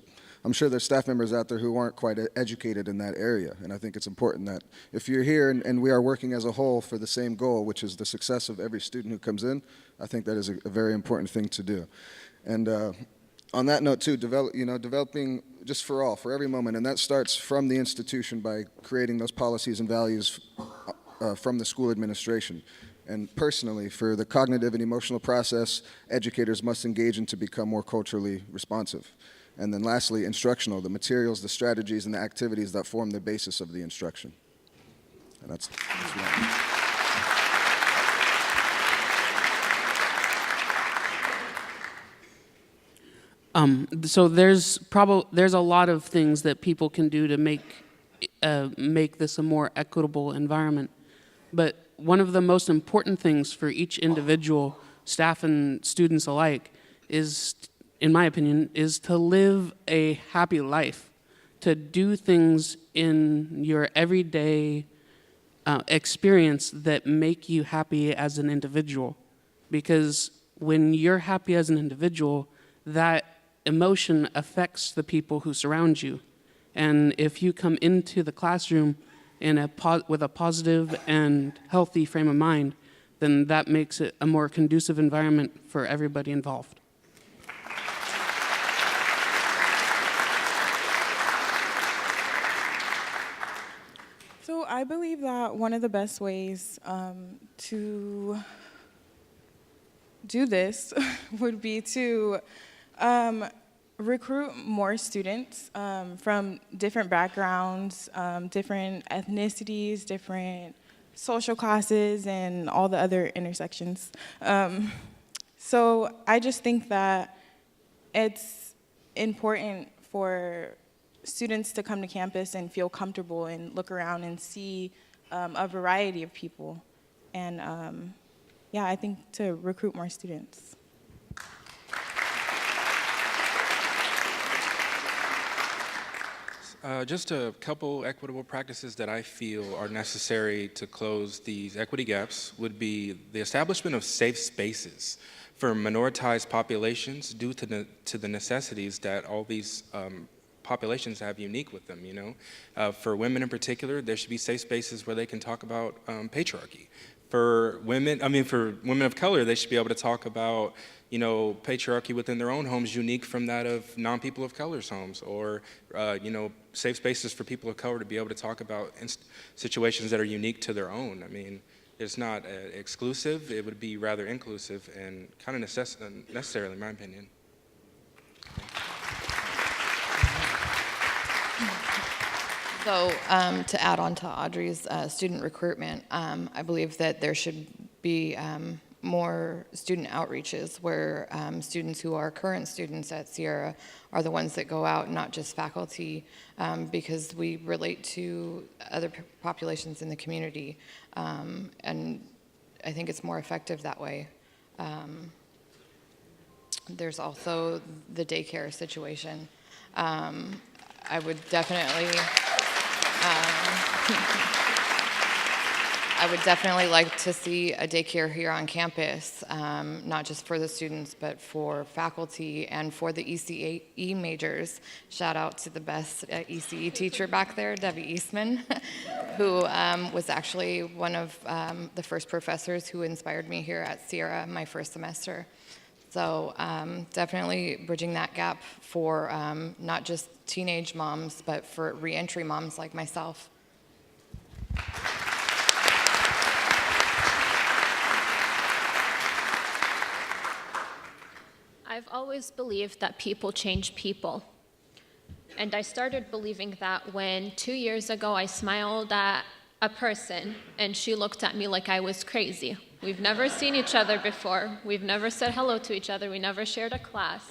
staff members out there who aren't quite educated in that area, and I think it's important that if you're here and we are working as a whole for the same goal, which is the success of every student who comes in, I think that is a very important thing to do. And on that note too, developing just for every moment, and that starts from the institution by creating those policies and values from the school administration. And personally, for the cognitive and emotional process, educators must engage in to become more culturally responsive. And then lastly, instructional, the materials, the strategies, and the activities that form the basis of the instruction. And that's So there's a lot of things that people can do to make this a more equitable environment. But one of the most important things for each individual, staff and students alike, is, in my opinion, is to live a happy life, to do things in your everyday experience that make you happy as an individual. Because when you're happy as an individual, that emotion affects the people who surround you. And if you come into the classroom with a positive and healthy frame of mind, then that makes it a more conducive environment for everybody involved. So I believe that one of the best ways to do this would be to recruit more students from different backgrounds, different ethnicities, different social classes, and all the other intersections. So I just think that it's important for students to come to campus and feel comfortable and look around and see a variety of people. And yeah, I think to recruit more students. Just a couple equitable practices that I feel are necessary to close these equity gaps would be the establishment of safe spaces for minoritized populations due to the necessities that all these populations have unique with them, you know. For women in particular, there should be safe spaces where they can talk about patriarchy. For women of color, they should be able to talk about, you know, patriarchy within their own homes, unique from that of non-people of color's homes, or, you know, safe spaces for people of color to be able to talk about situations that are unique to their own. I mean, it's not exclusive, it would be rather inclusive and kind of necessarily, in my opinion. So to add on to Audrey's student recruitment, I believe that there should be more student outreaches where students who are current students at Sierra are the ones that go out, not just faculty, because we relate to other populations in the community, and I think it's more effective that way. There's also the daycare situation. I would definitely like to see a daycare here on campus, not just for the students, but for faculty and for the ECE majors. Shout out to the best ECE teacher back there, Debbie Eastman, who was actually one of the first professors who inspired me here at Sierra my first semester. So definitely bridging that gap for not just teenage moms, but for reentry moms like myself. I've always believed that people change people. And I started believing that when 2 years ago I smiled at a person and she looked at me like I was crazy. We've never seen each other before. We've never said hello to each other. We never shared a class.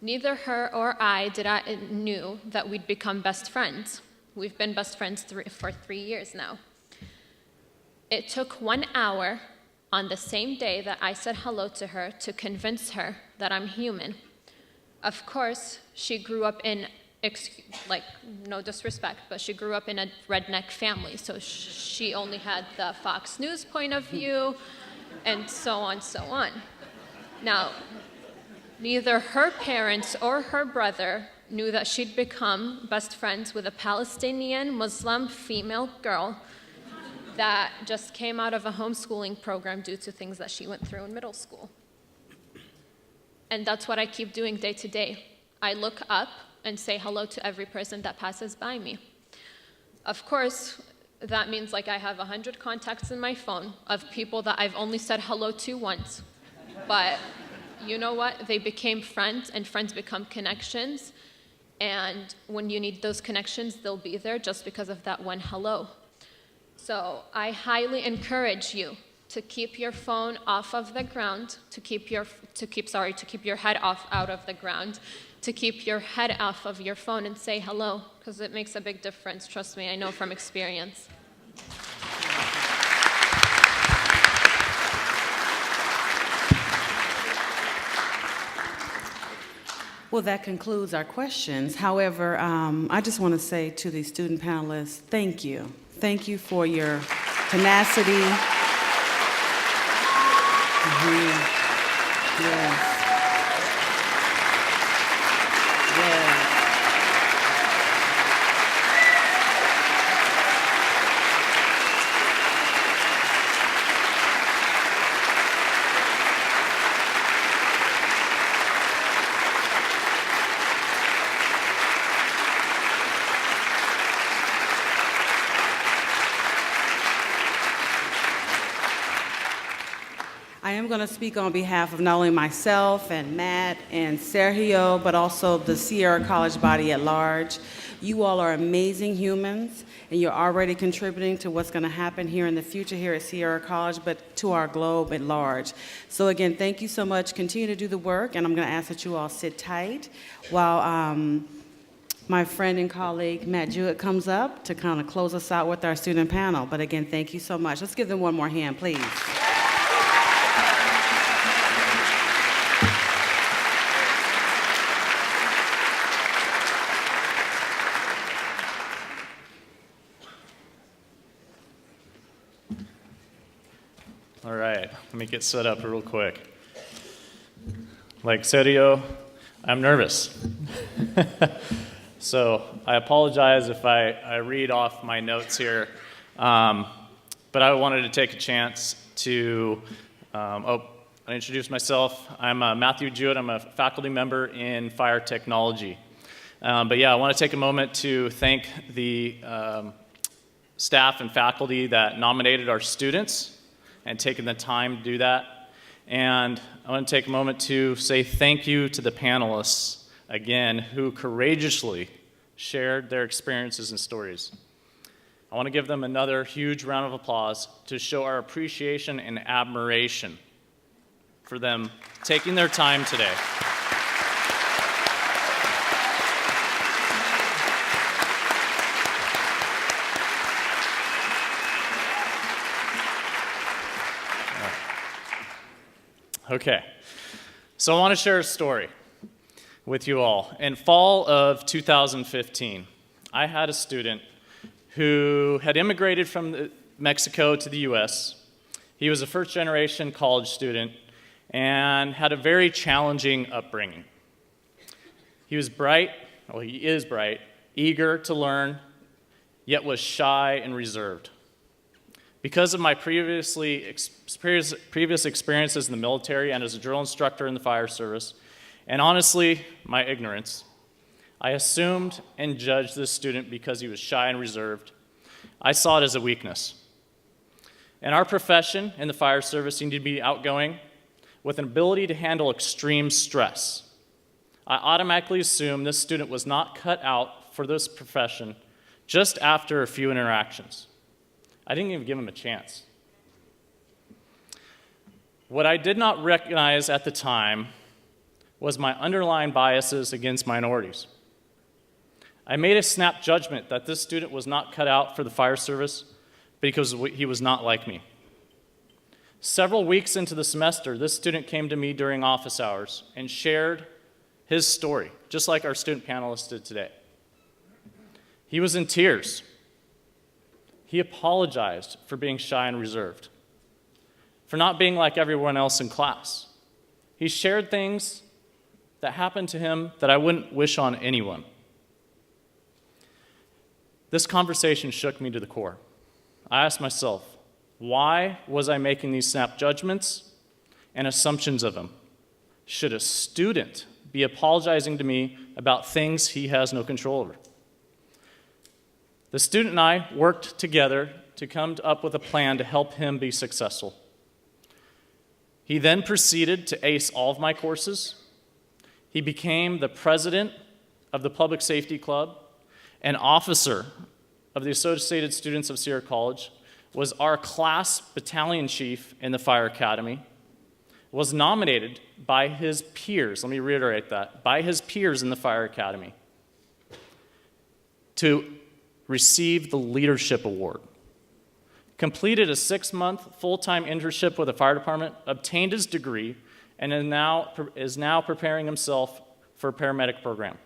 Neither her or I knew that we'd become best friends. We've been best friends for 3 years now. It took 1 hour on the same day that I said hello to her to convince her that I'm human. Of course, she grew up in, like, no disrespect, but she grew up in a redneck family, so she only had the Fox News point of view, and so on, so on. Now, neither her parents or her brother knew that she'd become best friends with a Palestinian Muslim female girl that just came out of a homeschooling program due to things that she went through in middle school. And that's what I keep doing day to day. I look up and say hello to every person that passes by me. Of course, that means like I have 100 contacts in my phone of people that I've only said hello to once. But you know what? They became friends, and friends become connections. And when you need those connections, they'll be there just because of that one hello. So I highly encourage you to keep your phone off of the ground, to keep your head out of the ground, to keep your head off of your phone and say hello, because it makes a big difference. Trust me, I know from experience. Well, that concludes our questions. However, I just want to say to the student panelists, thank you. Thank you for your tenacity. Yes. Yes. I am going to speak on behalf of not only myself and Matt and Sergio, but also the Sierra College body at large. You all are amazing humans, and you're already contributing to what's going to happen here in the future here at Sierra College, but to our globe at large. So again, thank you so much. Continue to do the work, and I'm going to ask that you all sit tight while my friend and colleague Matt Jewett comes up to kind of close us out with our student panel. But again, thank you so much. Let's give them one more hand, please. All right, let me get set up real quick. Like Sergio, I'm nervous. So I apologize if I read off my notes here, but I wanted to take a chance to, I introduce myself. I'm Matthew Jewett. I'm a faculty member in fire technology. But yeah, I want to take a moment to thank the staff and faculty that nominated our students and taken the time to do that. And I want to take a moment to say thank you to the panelists, again, who courageously shared their experiences and stories. I want to give them another huge round of applause to show our appreciation and admiration for them taking their time today. Okay, so I want to share a story with you all. In fall of 2015, I had a student who had immigrated from Mexico to the US. He was a first-generation college student and had a very challenging upbringing. He was bright, well, he is bright, eager to learn, yet was shy and reserved. Because of my previous experiences in the military and as a drill instructor in the fire service, and honestly, my ignorance, I assumed and judged this student because he was shy and reserved. I saw it as a weakness. In our profession, in the fire service, you need to be outgoing with an ability to handle extreme stress. I automatically assumed this student was not cut out for this profession just after a few interactions. I didn't even give him a chance. What I did not recognize at the time was my underlying biases against minorities. I made a snap judgment that this student was not cut out for the fire service because he was not like me. Several weeks into the semester, this student came to me during office hours and shared his story, just like our student panelists did today. He was in tears. He apologized for being shy and reserved, for not being like everyone else in class. He shared things that happened to him that I wouldn't wish on anyone. This conversation shook me to the core. I asked myself, why was I making these snap judgments and assumptions of him? Should a student be apologizing to me about things he has no control over? The student and I worked together to come up with a plan to help him be successful. He then proceeded to ace all of my courses. He became the president of the Public Safety Club, an officer of the Associated Students of Sierra College, was our class battalion chief in the Fire Academy, was nominated by his peers, let me reiterate that, by his peers in the Fire Academy to receive the Leadership Award, completed a 6-month full-time internship with the fire department, obtained his degree, and is now preparing himself for a paramedic program.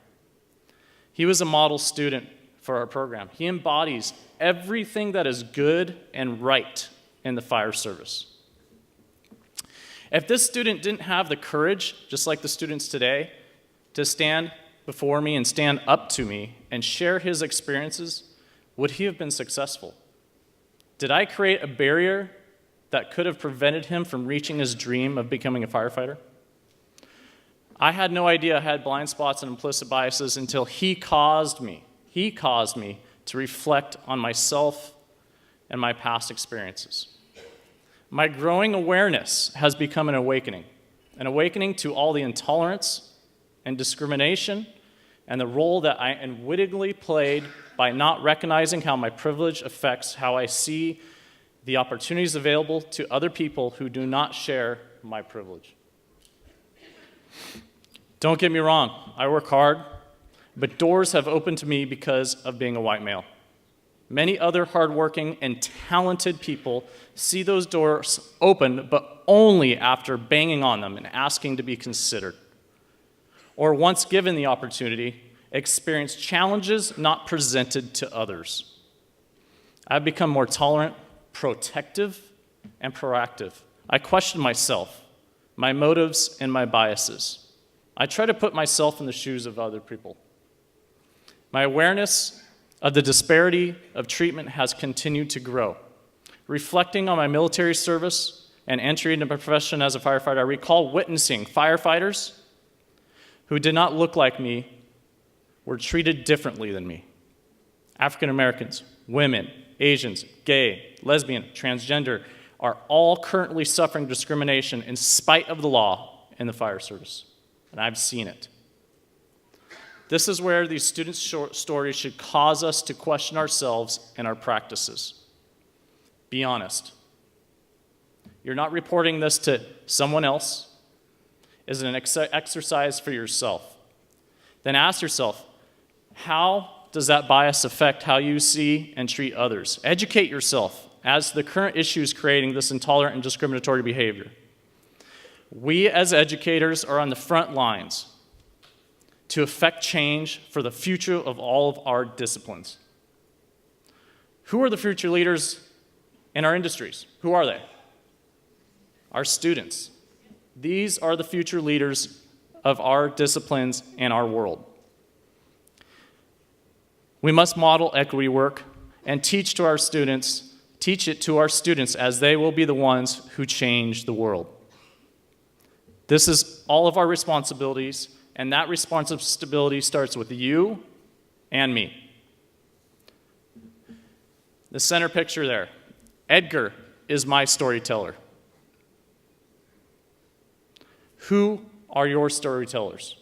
He was a model student for our program. He embodies everything that is good and right in the fire service. If this student didn't have the courage, just like the students today, to stand before me and stand up to me and share his experiences, would he have been successful? Did I create a barrier that could have prevented him from reaching his dream of becoming a firefighter? I had no idea I had blind spots and implicit biases until he caused me to reflect on myself and my past experiences. My growing awareness has become an awakening to all the intolerance and discrimination and the role that I unwittingly played by not recognizing how my privilege affects how I see the opportunities available to other people who do not share my privilege. Don't get me wrong, I work hard, but doors have opened to me because of being a white male. Many other hardworking and talented people see those doors open, but only after banging on them and asking to be considered. Or once given the opportunity, experience challenges not presented to others. I've become more tolerant, protective, and proactive. I question myself, my motives, and my biases. I try to put myself in the shoes of other people. My awareness of the disparity of treatment has continued to grow. Reflecting on my military service and entry into my profession as a firefighter, I recall witnessing firefighters who did not look like me were treated differently than me. African Americans, women, Asians, gay, lesbian, transgender are all currently suffering discrimination in spite of the law in the fire service, and I've seen it. This is where these students' short stories should cause us to question ourselves and our practices. Be honest. You're not reporting this to someone else. Is it an exercise for yourself? Then ask yourself, how does that bias affect how you see and treat others? Educate yourself as the current issue is creating this intolerant and discriminatory behavior. We as educators are on the front lines to affect change for the future of all of our disciplines. Who are the future leaders in our industries? Who are they? Our students. These are the future leaders of our disciplines and our world. We must model equity work and teach it to our students as they will be the ones who change the world. This is all of our responsibilities, and that responsibility starts with you and me. The center picture there, Edgar is my storyteller. Who are your storytellers?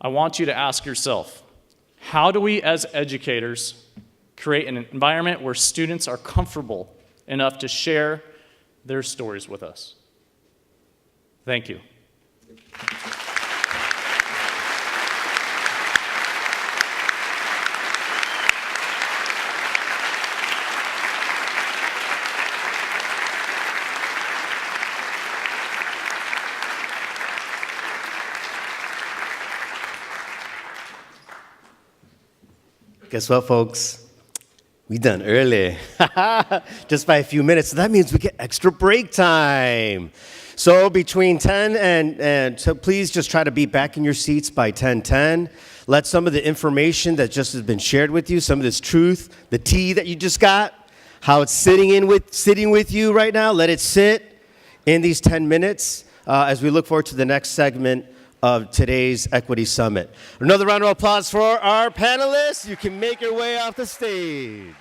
I want you to ask yourself, how do we as educators create an environment where students are comfortable enough to share their stories with us? Thank you. Guess what, folks? We done early. Just by a few minutes. So that means we get extra break time. So between 10 and so please just try to be back in your seats by 10:10. Let some of the information that just has been shared with you, some of this truth, the tea that you just got, how it's sitting with you right now, let it sit in these 10 minutes as we look forward to the next segment of today's Equity Summit. Another round of applause for our panelists. You can make your way off the stage.